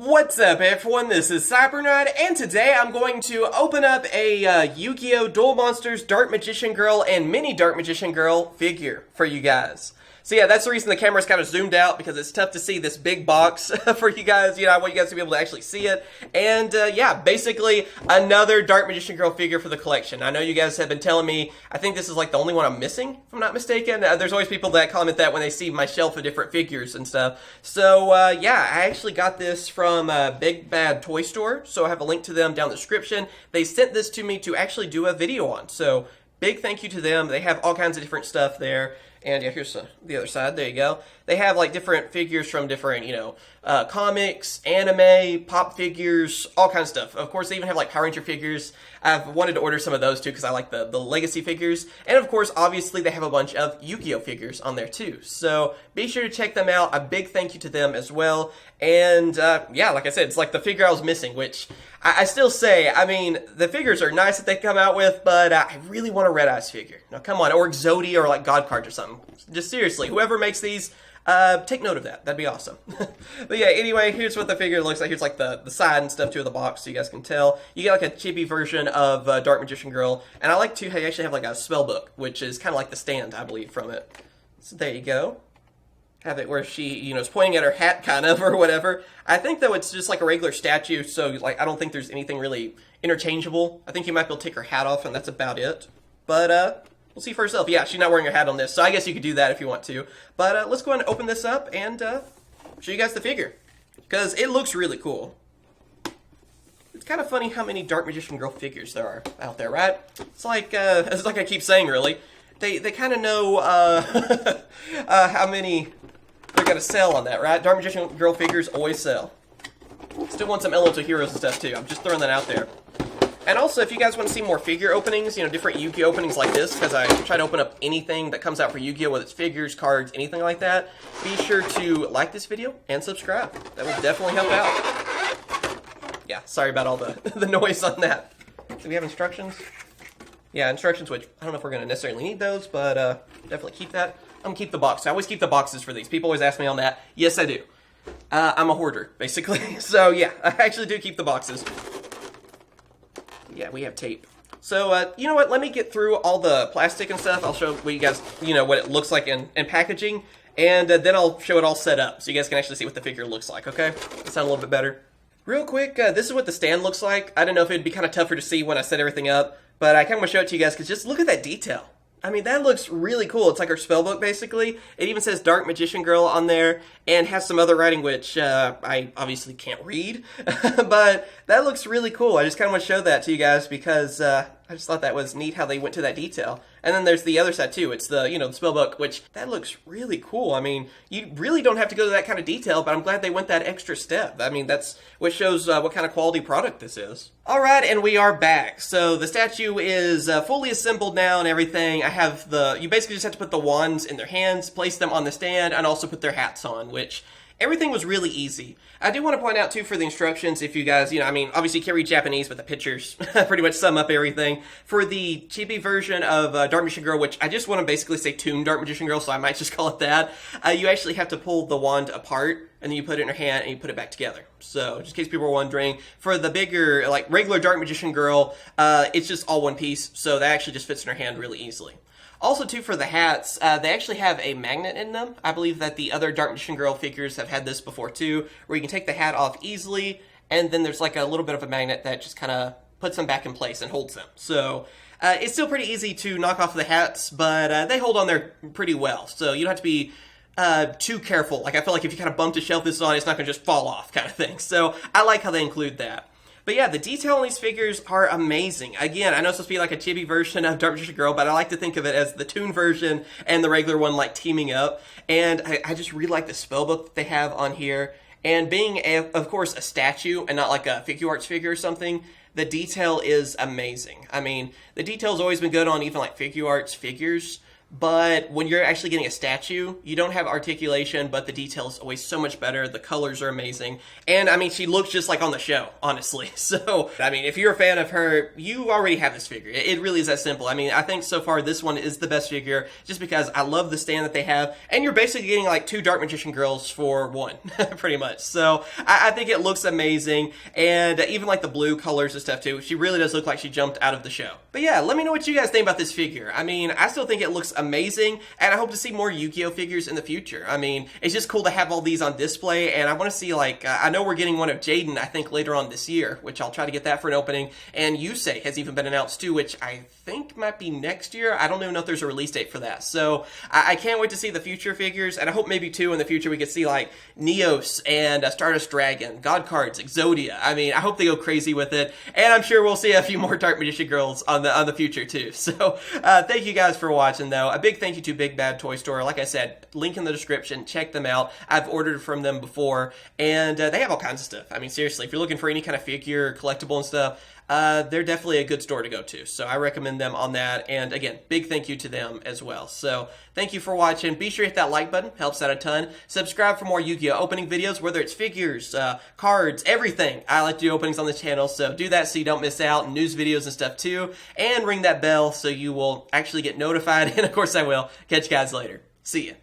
What's up everyone, this is Cybernerd, and today I'm going to open up a Yu-Gi-Oh! Duel Monsters Dark Magician Girl and Mini Dark Magician Girl figure for you guys. So yeah, that's the reason the camera's kind of zoomed out, because it's tough to see this big box for you guys. You know, I want you guys to be able to actually see it. And yeah, basically another Dark Magician Girl figure for the collection. I know you guys have been telling me, I think this is like the only one I'm missing, if I'm not mistaken. There's always people that comment that when they see my shelf of different figures and stuff. So yeah, I actually got this from Big Bad Toy Store, so I have a link to them down in the description. They sent this to me to actually do a video on, so big thank you to them. They have all kinds of different stuff there. And yeah, here's the other side. There you go. They have like different figures from different, you know, comics, anime, pop figures, all kinds of stuff. Of course, they even have like Power Ranger figures. I've wanted to order some of those too because I like the legacy figures. And of course, obviously, they have a bunch of Yu-Gi-Oh figures on there too. So be sure to check them out. A big thank you to them as well. And yeah, like I said, it's like the figure I was missing, which I still say, I mean, the figures are nice that they come out with, but I really want a Red Eyes figure. Now, come on, or Exodia or like God cards or something. Just seriously, whoever makes these, take note of that. That'd be awesome. But yeah, anyway, here's what the figure looks like. Here's like the side and stuff too of the box, so you guys can tell. You get like a chibi version of Dark Magician Girl, and I like to actually have like a spell book, which is kind of like the stand, I believe, from it. So there you go. Have it where she, you know, is pointing at her hat, kind of, or whatever. I think, though, it's just like a regular statue, so, like, I don't think there's anything really interchangeable. I think you might be able to take her hat off, and that's about it. But, we'll see for herself. Yeah, she's not wearing her hat on this, so I guess you could do that if you want to. But, let's go ahead and open this up and, show you guys the figure. Because it looks really cool. It's kind of funny how many Dark Magician Girl figures there are out there, right? It's like I keep saying, really. They kind of know, how many they're going to sell on that, right? Dark Magician Girl figures always sell. Still want some Elemental Heroes and stuff, too. I'm just throwing that out there. And also, if you guys want to see more figure openings, you know, different Yu-Gi-Oh openings like this, because I try to open up anything that comes out for Yu-Gi-Oh, whether it's figures, cards, anything like that, be sure to like this video and subscribe. That would definitely help out. Yeah, sorry about all the noise on that. Do we have instructions? Yeah, instructions, which I don't know if we're going to necessarily need those, but definitely keep that. I'm going to keep the box. I always keep the boxes for these. People always ask me on that. Yes, I do. I'm a hoarder, basically. So, yeah, I actually do keep the boxes. Yeah, we have tape. So, you know what? Let me get through all the plastic and stuff. I'll show you guys, you know, what it looks like in packaging. And then I'll show it all set up so you guys can actually see what the figure looks like, okay? That sound a little bit better. Real quick, this is what the stand looks like. I don't know if it'd be kind of tougher to see when I set everything up, but I kind of want to show it to you guys because just look at that detail. I mean, that looks really cool. It's like her spellbook, basically. It even says Dark Magician Girl on there and has some other writing, which I obviously can't read. But that looks really cool. I just kind of want to show that to you guys because I just thought that was neat how they went to that detail. And then there's the other side, too. It's the, you know, the spellbook, which that looks really cool. I mean, you really don't have to go to that kind of detail, but I'm glad they went that extra step. I mean, that's what shows what kind of quality product this is. All right, and we are back. So the statue is fully assembled now and everything. I have you basically just have to put the wands in their hands, place them on the stand, and also put their hats on, which everything was really easy. I do want to point out, too, for the instructions, if you guys, you know, I mean, obviously you can't read Japanese, but the pictures pretty much sum up everything. For the chibi version of Dark Magician Girl, which I just want to basically say Toon Dark Magician Girl, so I might just call it that, you actually have to pull the wand apart, and then you put it in your hand, and you put it back together. So, just in case people are wondering, for the bigger, like, regular Dark Magician Girl, it's just all one piece, so that actually just fits in her hand really easily. Also, too, for the hats, they actually have a magnet in them. I believe that the other Dark Magician Girl figures have had this before, too, where you can take the hat off easily, and then there's like a little bit of a magnet that just kind of puts them back in place and holds them. So, it's still pretty easy to knock off the hats, but they hold on there pretty well. So, you don't have to be too careful. Like, I feel like if you kind of bump the shelf this on, it's not going to just fall off kind of thing. So, I like how they include that. But yeah, the detail on these figures are amazing. Again, I know it's supposed to be like a chibi version of Dark Magician Girl, but I like to think of it as the Toon version and the regular one like teaming up. And I just really like the spellbook that they have on here. And being, of course, a statue and not like a figure arts figure or something, the detail is amazing. I mean, the detail's always been good on even like figure arts figures, but when you're actually getting a statue, you don't have articulation, but the detail is always so much better. The colors are amazing. And I mean, she looks just like on the show, honestly. So, I mean, if you're a fan of her, you already have this figure. It really is that simple. I mean, I think so far this one is the best figure just because I love the stand that they have. And you're basically getting like 2 Dark Magician girls for 1, pretty much. So, I think it looks amazing. And even like the blue colors and stuff too. She really does look like she jumped out of the show. But yeah, let me know what you guys think about this figure. I mean, I still think it looks amazing, and I hope to see more Yu-Gi-Oh figures in the future. I mean, it's just cool to have all these on display, and I want to see, like, I know we're getting one of Jaden, I think, later on this year, which I'll try to get that for an opening, and Yusei has even been announced too, which I think might be next year. I don't even know if there's a release date for that. So, I can't wait to see the future figures, and I hope maybe, too, in the future we could see, like, Neos and Stardust Dragon, God Cards, Exodia. I mean, I hope they go crazy with it, and I'm sure we'll see a few more Dark Magician girls on the future, too. So, thank you guys for watching, though. A big thank you to Big Bad Toy Store. Like I said, link in the description. Check them out. I've ordered from them before, and they have all kinds of stuff. I mean, seriously, if you're looking for any kind of figure, collectible and stuff, they're definitely a good store to go to. So I recommend them on that. And again, big thank you to them as well. So thank you for watching. Be sure to hit that like button. Helps out a ton. Subscribe for more Yu-Gi-Oh! Opening videos, whether it's figures, cards, everything. I like to do openings on this channel, so do that so you don't miss out. News videos and stuff too. And ring that bell so you will actually get notified. And of course I will. Catch you guys later. See ya.